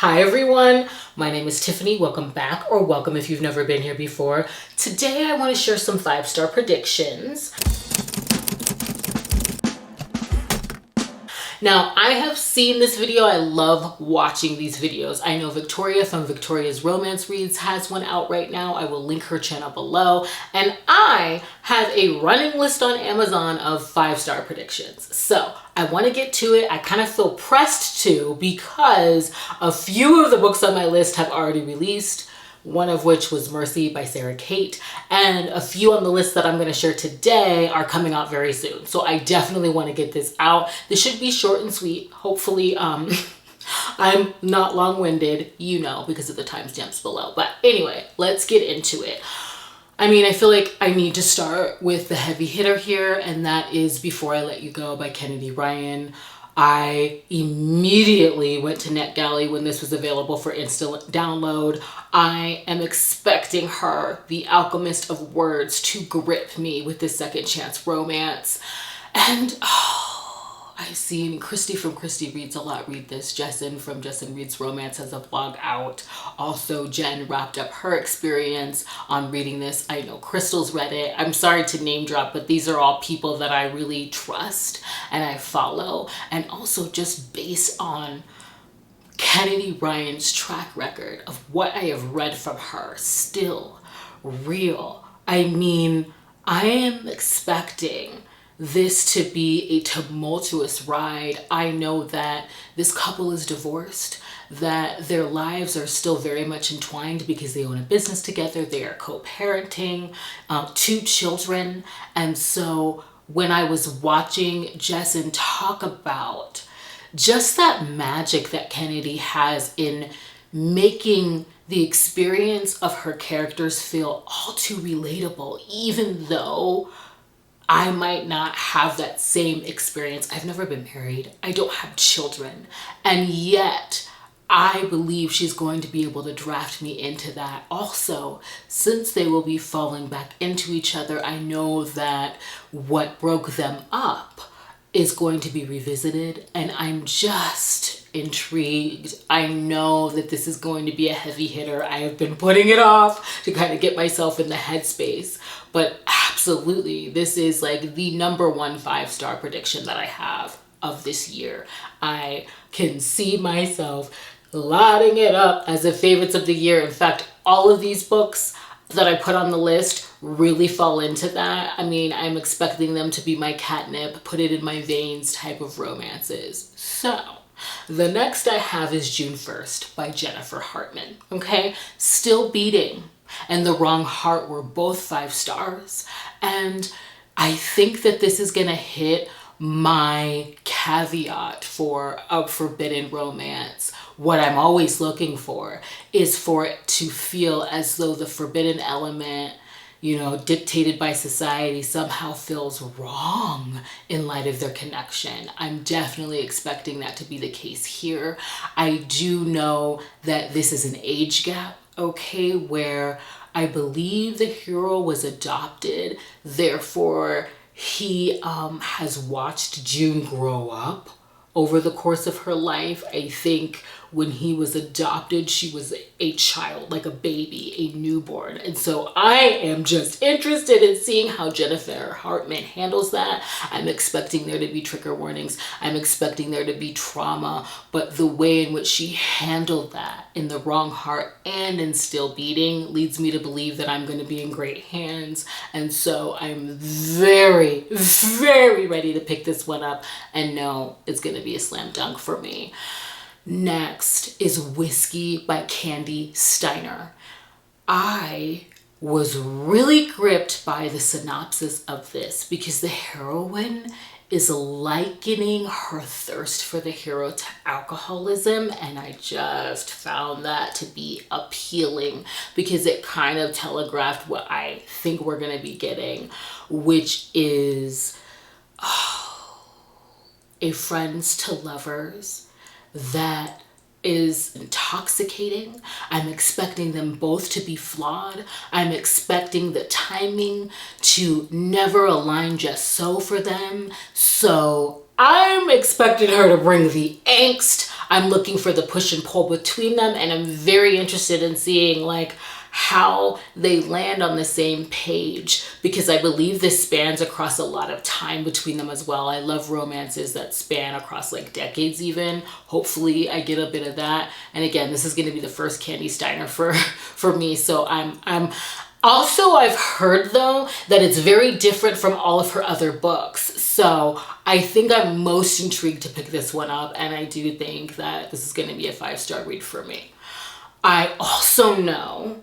Hi everyone, my name is Tiffany. Welcome back, or welcome if you've never been here before. Today I want to share some 5-star predictions. Now, I have seen this video. I love watching these videos. I know Victoria from Victoria's Romance Reads has one out right now. I will link her channel below. And I have a running list on Amazon of 5-star predictions. So I want to get to it. I kind of feel pressed to because a few of the books on my list have already released. One of which was Mercy by Sarah Cate, and a few on the list that I'm going to share today are coming out very soon. So I definitely want to get this out. This should be short and sweet. Hopefully, I'm not long-winded, because of the timestamps below. But anyway, let's get into it. I feel like I need to start with the heavy hitter here, and that is Before I Let You Go by Kennedy Ryan. I immediately went to NetGalley when this was available for instant download. I am expecting her, the alchemist of words, to grip me with this second chance romance. And I've seen Christy from Christy Reads a Lot read this. Jessin from Jessin Reads Romance has a blog out. Also, Jen wrapped up her experience on reading this. I know Crystal's read it. I'm sorry to name drop, but these are all people that I really trust and I follow. And also just based on Kennedy Ryan's track record of what I have read from her, still real. I am expecting this to be a tumultuous ride. I know that this couple is divorced, that their lives are still very much entwined because they own a business together. They are co-parenting 2 children. And so when I was watching Jessin talk about just that magic that Kennedy has in making the experience of her characters feel all too relatable, even though I might not have that same experience. I've never been married. I don't have children. And yet, I believe she's going to be able to draft me into that. Also, since they will be falling back into each other, I know that what broke them up is going to be revisited. And I'm just intrigued. I know that this is going to be a heavy hitter. I have been putting it off to kind of get myself in the headspace. But absolutely, this is like the number 1 5-star prediction that I have of this year. I can see myself lotting it up as the favorites of the year. In fact, all of these books that I put on the list really fall into that. I'm expecting them to be my catnip, put it in my veins type of romances. So the next I have is June 1st by Jennifer Hartmann. Okay, Still Beating and The Wrong Heart were both 5 stars. And I think that this is gonna hit my caveat for a forbidden romance. What I'm always looking for is for it to feel as though the forbidden element, dictated by society, somehow feels wrong in light of their connection. I'm definitely expecting that to be the case here. I do know that this is an age gap, okay, where I believe the hero was adopted, therefore he has watched June grow up over the course of her life. I think when he was adopted, she was a child, like a baby, a newborn. And so I am just interested in seeing how Jennifer Hartmann handles that. I'm expecting there to be trigger warnings. I'm expecting there to be trauma. But the way in which she handled that in The Wrong Heart and in Still Beating leads me to believe that I'm going to be in great hands. And so I'm very, very ready to pick this one up and know it's going to be a slam dunk for me. Next is Whiskey by Kandi Steiner. I was really gripped by the synopsis of this because the heroine is likening her thirst for the hero to alcoholism, and I just found that to be appealing because it kind of telegraphed what I think we're going to be getting, which is a friends to lovers that is intoxicating. I'm expecting them both to be flawed. I'm expecting the timing to never align just so for them. So I'm expecting her to bring the angst. I'm looking for the push and pull between them, and I'm very interested in seeing like how they land on the same page, because I believe this spans across a lot of time between them as well. I love romances that span across like decades even. Hopefully I get a bit of that. And again, this is going to be the first Kandi Steiner for me, so I'm also, I've heard though that it's very different from all of her other books. So I think I'm most intrigued to pick this one up, and I do think that this is going to be a 5-star read for me. I also know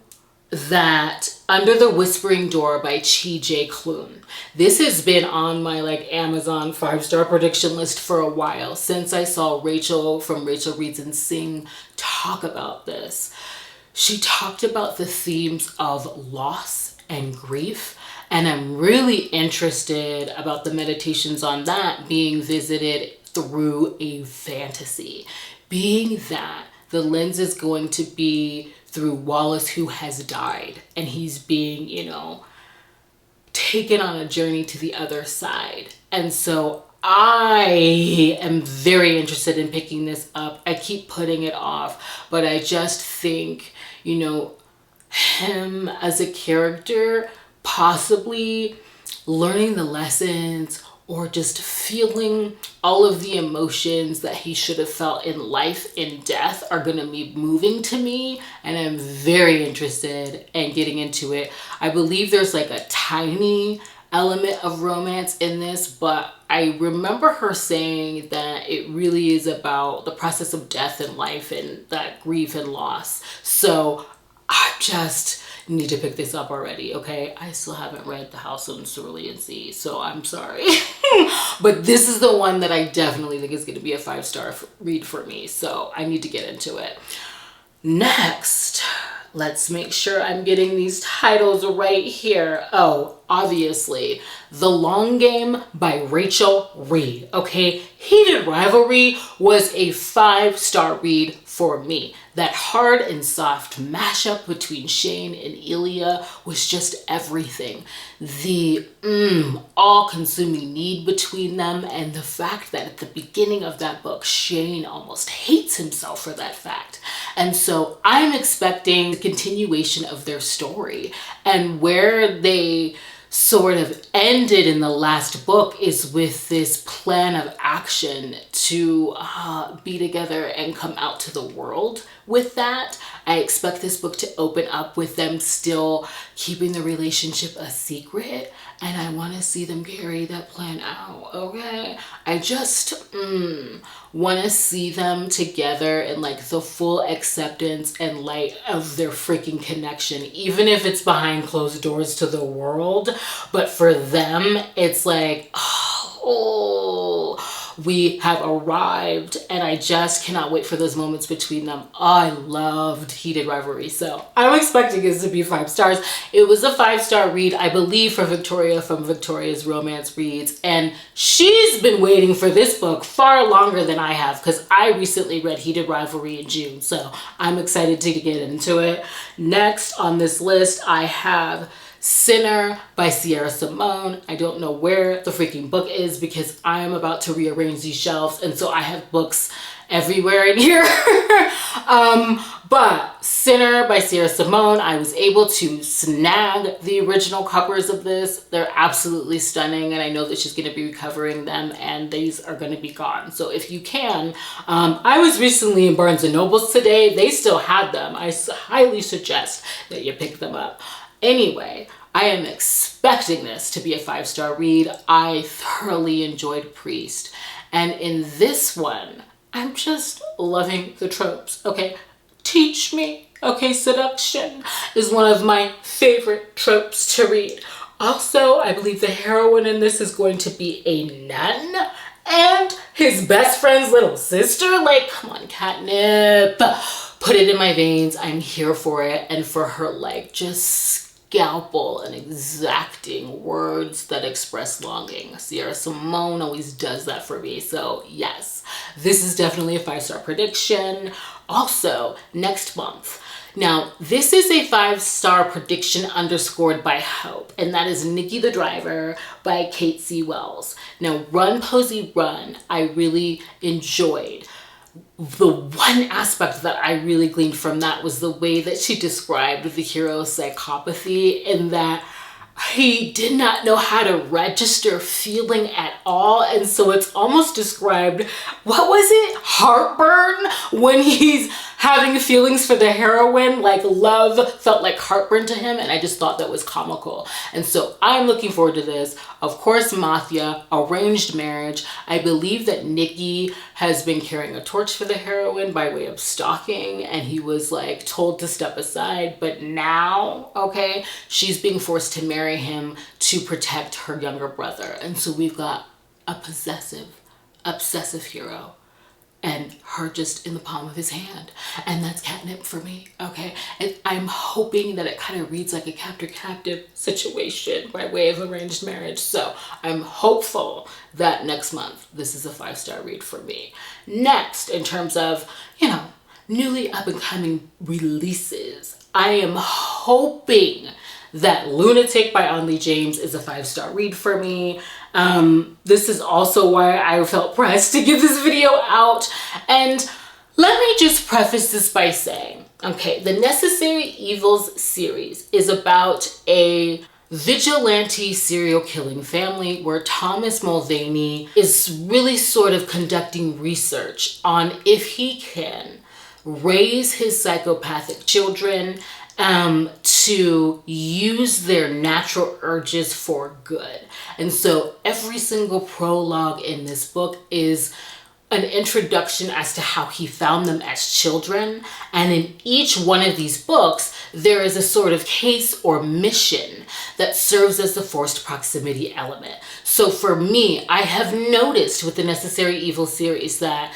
that Under the Whispering Door by J. Klune. This has been on my like Amazon 5-star prediction list for a while, since I saw Rachel from Rachel Reads and Sing talk about this. She talked about the themes of loss and grief, and I'm really interested about the meditations on that being visited through a fantasy, being that the lens is going to be through Wallace, who has died, and he's being, you know, taken on a journey to the other side. And so I am very interested in picking this up. I keep putting it off, but I just think, you know, him as a character possibly learning the lessons or just feeling all of the emotions that he should have felt in life and death are going to be moving to me, and I'm very interested in getting into it. I believe there's like a tiny element of romance in this, but I remember her saying that it really is about the process of death and life and that grief and loss. So I just need to pick this up already, okay? I still haven't read The House on Cerulean Sea, so I'm sorry. But this is the one that I definitely think is going to be a 5-star read for me, so I need to get into it. Next, let's make sure I'm getting these titles right here. Oh, obviously, The Long Game by Rachel Reid, okay? Heated Rivalry was a 5-star read for me. That hard and soft mashup between Shane and Ilya was just everything. The all-consuming need between them, and the fact that at the beginning of that book, Shane almost hates himself for that fact. And so I'm expecting the continuation of their story, and where they sort of ended in the last book is with this plan of action to be together and come out to the world with that. I expect this book to open up with them still keeping the relationship a secret, and I want to see them carry that plan out, okay? I just want to see them together in like the full acceptance and light of their freaking connection, even if it's behind closed doors to the world. But for them, it's like, oh, we have arrived, and I just cannot wait for those moments between them. I loved Heated Rivalry, so I'm expecting this to be 5 stars. It was a 5-star read, I believe, for Victoria from Victoria's Romance Reads, and she's been waiting for this book far longer than I have, because I recently read Heated Rivalry in June, so I'm excited to get into it. Next on this list, I have Sinner by Sierra Simone. I don't know where the freaking book is because I am about to rearrange these shelves, and so I have books everywhere in here. But Sinner by Sierra Simone, I was able to snag the original covers of this. They're absolutely stunning, and I know that she's going to be recovering them, and these are going to be gone. So if you can, I was recently in Barnes & Noble's today. They still had them. I highly suggest that you pick them up. Anyway, I am expecting this to be a 5-star read. I thoroughly enjoyed Priest. And in this one, I'm just loving the tropes, okay? Teach me, okay? Seduction is one of my favorite tropes to read. Also, I believe the heroine in this is going to be a nun and his best friend's little sister. Like, come on, catnip. Put it in my veins. I'm here for it. And for her, like, just scalpel and exacting words that express longing. Sierra Simone always does that for me. So yes, this is definitely a 5-star prediction. Also, next month. Now, this is a 5-star prediction underscored by hope, and that is Nikki the Driver by Cate C. Wells. Now, Run, Posey, Run, I really enjoyed. the one aspect that I really gleaned from that was the way that she described the hero's psychopathy, in that he did not know how to register feeling at all. And so it's almost described, what was it? Heartburn, when he's having feelings for the heroine, like love felt like heartburn to him. And I just thought that was comical. And so I'm looking forward to this. Of course, mafia, arranged marriage. I believe that Nicky has been carrying a torch for the heroine by way of stalking, and he was like told to step aside. But now, okay, she's being forced to marry him to protect her younger brother. And so we've got a possessive, obsessive hero, and her just in the palm of his hand. And that's catnip for me, okay? And I'm hoping that it kind of reads like a captor-captive situation by way of arranged marriage. So I'm hopeful that next month, this is a 5-star read for me. Next, in terms of, you know, newly up-and-coming releases, I am hoping that Lunatic by Onley James is a 5-star read for me. This is also why I felt pressed to get this video out. And let me just preface this by saying, okay, the Necessary Evils series is about a vigilante serial killing family where Thomas Mulvaney is really sort of conducting research on if he can raise his psychopathic children to use their natural urges for good. And so every single prologue in this book is an introduction as to how he found them as children. And in each one of these books, there is a sort of case or mission that serves as the forced proximity element. So for me, I have noticed with the Necessary Evil series that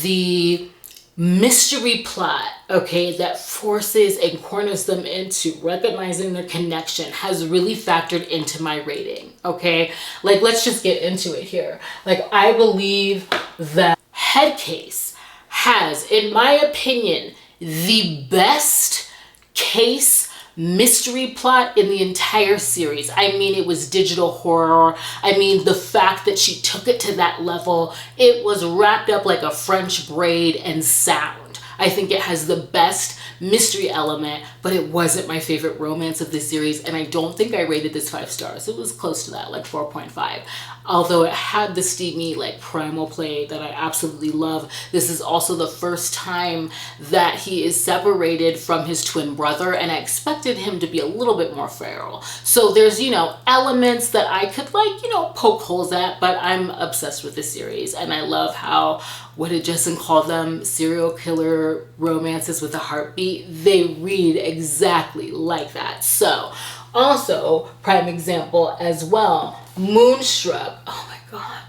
the mystery plot, okay, that forces and corners them into recognizing their connection has really factored into my rating, okay? Like, let's just get into it here. Like, I believe that Headcase has, in my opinion, the best case mystery plot in the entire series. I mean, it was digital horror. I mean, the fact that she took it to that level, it was wrapped up like a French braid and sound. I think it has the best mystery element, but it wasn't my favorite romance of the series, and I don't think I rated this 5 stars. It was close to that, like 4.5. Although it had the steamy, like, primal play that I absolutely love. This is also the first time that he is separated from his twin brother, and I expected him to be a little bit more feral. So there's, you know, elements that I could, like, you know, poke holes at, but I'm obsessed with the series, and I love how, what did Justin call them? Serial killer romances with a heartbeat. They read exactly like that. So, also, prime example as well, Moonstruck. Oh my God.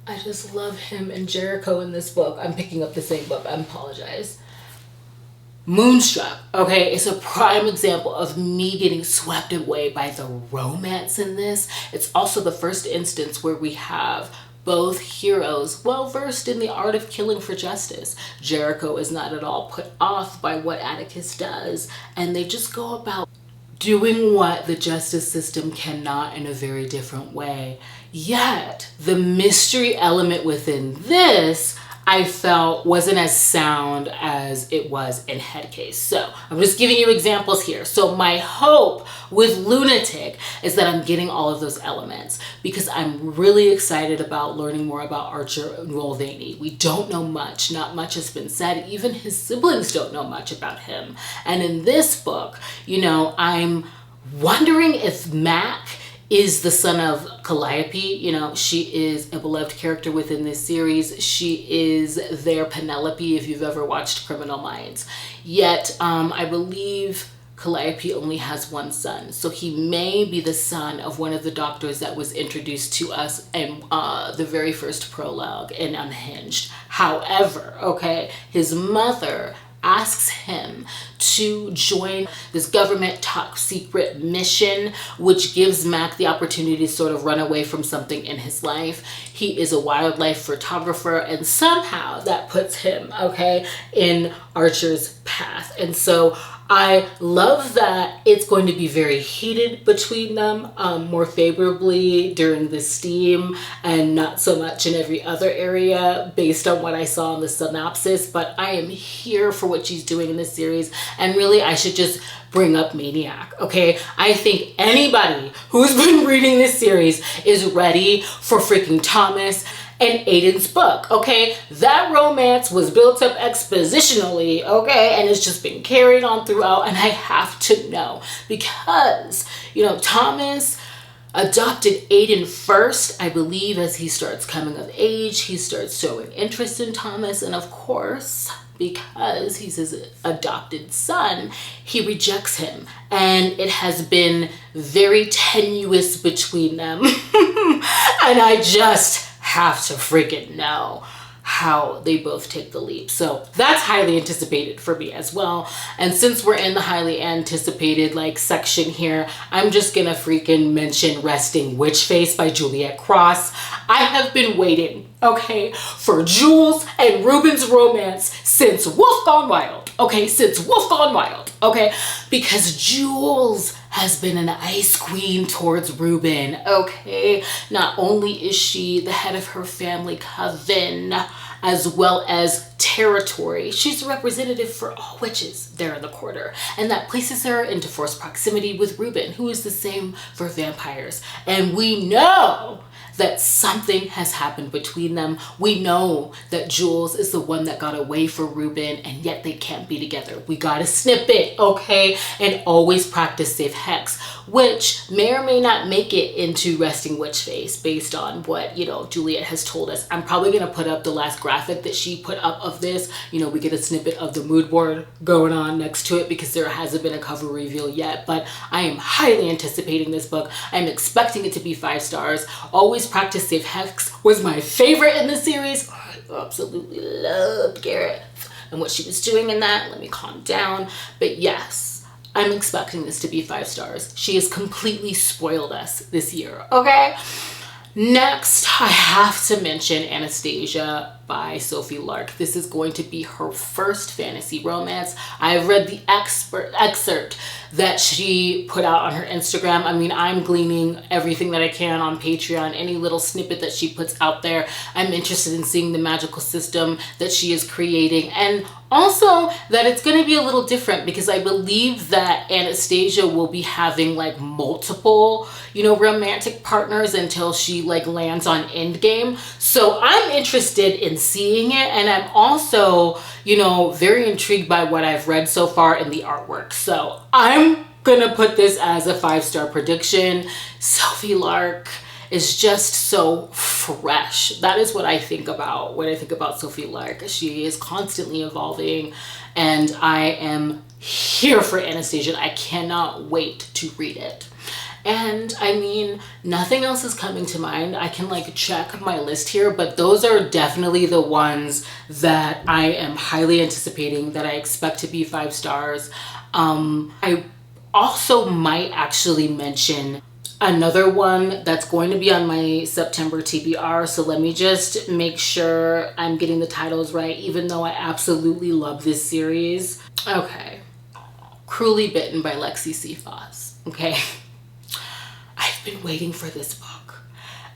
I just love him and Jericho in this book. I'm picking up the same book. I apologize. Moonstruck, okay, is a prime example of me getting swept away by the romance in this. It's also the first instance where we have both heroes well versed in the art of killing for justice. Jericho is not at all put off by what Atticus does, and they just go about doing what the justice system cannot in a very different way. Yet, the mystery element within this, I felt wasn't as sound as it was in Headcase. So I'm just giving you examples here. So my hope with Lunatic is that I'm getting all of those elements, because I'm really excited about learning more about Archer Mulvaney. We don't know much. Not much has been said. Even his siblings don't know much about him. And in this book, you know, I'm wondering if Mac is the son of Calliope. You know, she is a beloved character within this series. She is their Penelope if you've ever watched Criminal Minds. Yet, I believe Calliope only has one son. So he may be the son of one of the doctors that was introduced to us in the very first prologue in Unhinged. However, okay, his mother asks him to join this government top secret mission, which gives Mac the opportunity to sort of run away from something in his life. He is a wildlife photographer, and somehow that puts him, okay, in Archer's path. And so I love that it's going to be very heated between them, more favorably during the steam and not so much in every other area based on what I saw in the synopsis. But I am here for what she's doing in this series, and really I should just bring up Maniac, okay? I think anybody who's been reading this series is ready for freaking Thomas and Aiden's book, okay? That romance was built up expositionally, okay? And it's just been carried on throughout, and I have to know because, you know, Thomas adopted Aiden first, I believe, as he starts coming of age. He starts showing interest in Thomas, and of course, because he's his adopted son, he rejects him. And it has been very tenuous between them. And I just have to freaking know how they both take the leap. So that's highly anticipated for me as well. And since we're in the highly anticipated like section here, I'm just gonna freaking mention Resting Witch Face by Juliette Cross. I have been waiting, okay, for Jules and Ruben's romance since Wolf Gone Wild, okay, since Wolf Gone Wild, okay, because Jules has been an ice queen towards Ruben, okay? Not only is she the head of her family coven, as well as territory, she's a representative for all witches there in the quarter. And that places her into forced proximity with Ruben, who is the same for vampires. And we know that something has happened between them. We know that Jules is the one that got away for Ruben, and yet they can't be together. We gotta snip it, okay? And always practice safe hex, which may or may not make it into Resting Witch Face based on what, you know, Juliette has told us. I'm probably gonna put up the last graphic that she put up of this. You know, we get a snippet of the mood board going on next to it because there hasn't been a cover reveal yet, but I am highly anticipating this book. I'm expecting it to be 5 stars. Always practice safe hex was my favorite in the series. I absolutely loved Garrett and what she was doing in that. Let me calm down. But yes, I'm expecting this to be 5 stars. She has completely spoiled us this year, okay? Next, I have to mention Anastasia by Sophie Lark. This is going to be her first fantasy romance. I've read the excerpt that she put out on her Instagram. I mean, I'm gleaning everything that I can on Patreon, any little snippet that she puts out there. I'm interested in seeing the magical system that she is creating, and also that it's going to be a little different because I believe that Anastasia will be having like multiple, you know, romantic partners until she like lands on Endgame. So I'm interested in seeing it, and I'm also, you know, very intrigued by what I've read so far in the artwork. So I'm gonna put this as a 5-star prediction. Sophie Lark is just so fresh. That is what I think about when I think about Sophie Lark. She is constantly evolving, and I am here for Anastasia. I cannot wait to read it. And I mean, nothing else is coming to mind. I can like check my list here, but those are definitely the ones that I am highly anticipating, that I expect to be 5 stars. I also might actually mention another one that's going to be on my September TBR. So let me just make sure I'm getting the titles right, even though I absolutely love this series. Okay. Cruelly Bitten by Lexi C. Foss. Okay. I've been waiting for this book,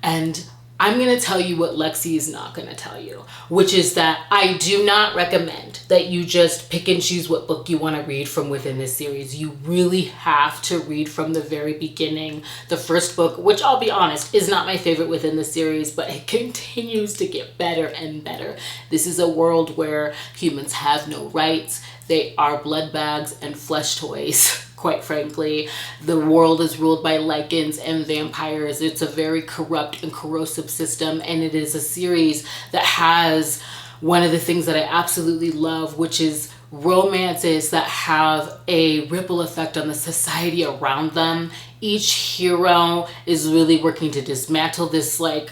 and I'm going to tell you what Lexi is not going to tell you, which is that I do not recommend that you just pick and choose what book you want to read from within this series. You really have to read from the very beginning. The first book, which I'll be honest, is not my favorite within the series, but it continues to get better and better. This is a world where humans have no rights. They are blood bags and flesh toys. Quite frankly, the world is ruled by lichens and vampires. It's a very corrupt and corrosive system, and it is a series that has one of the things that I absolutely love, which is romances that have a ripple effect on the society around them. Each hero is really working to dismantle this like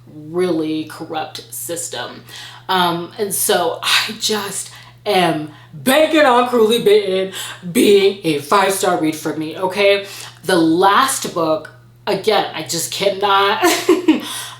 really corrupt system. And so I just am banking on Cruelly Bitten being a 5-star read for me, okay? The last book, again, I just cannot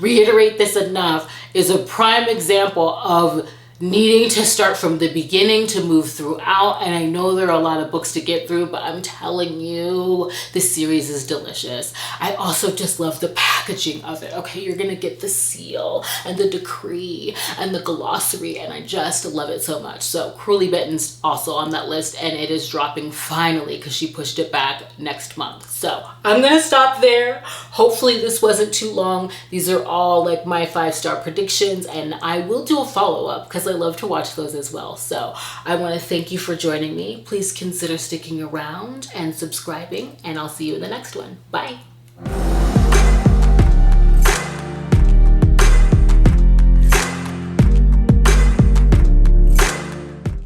reiterate this enough, is a prime example of needing to start from the beginning to move throughout. And I know there are a lot of books to get through, but I'm telling you, this series is delicious. I also just love the packaging of it. Okay, you're gonna get the seal and the decree and the glossary, and I just love it so much. So Cruelly Bitten's also on that list, and it is dropping finally because she pushed it back next month. So I'm gonna stop there. Hopefully this wasn't too long. These are all like my 5-star predictions, and I will do a follow-up because I love to watch those as well. So I want to thank you for joining me. Please consider sticking around and subscribing, and I'll see you in the next one. Bye.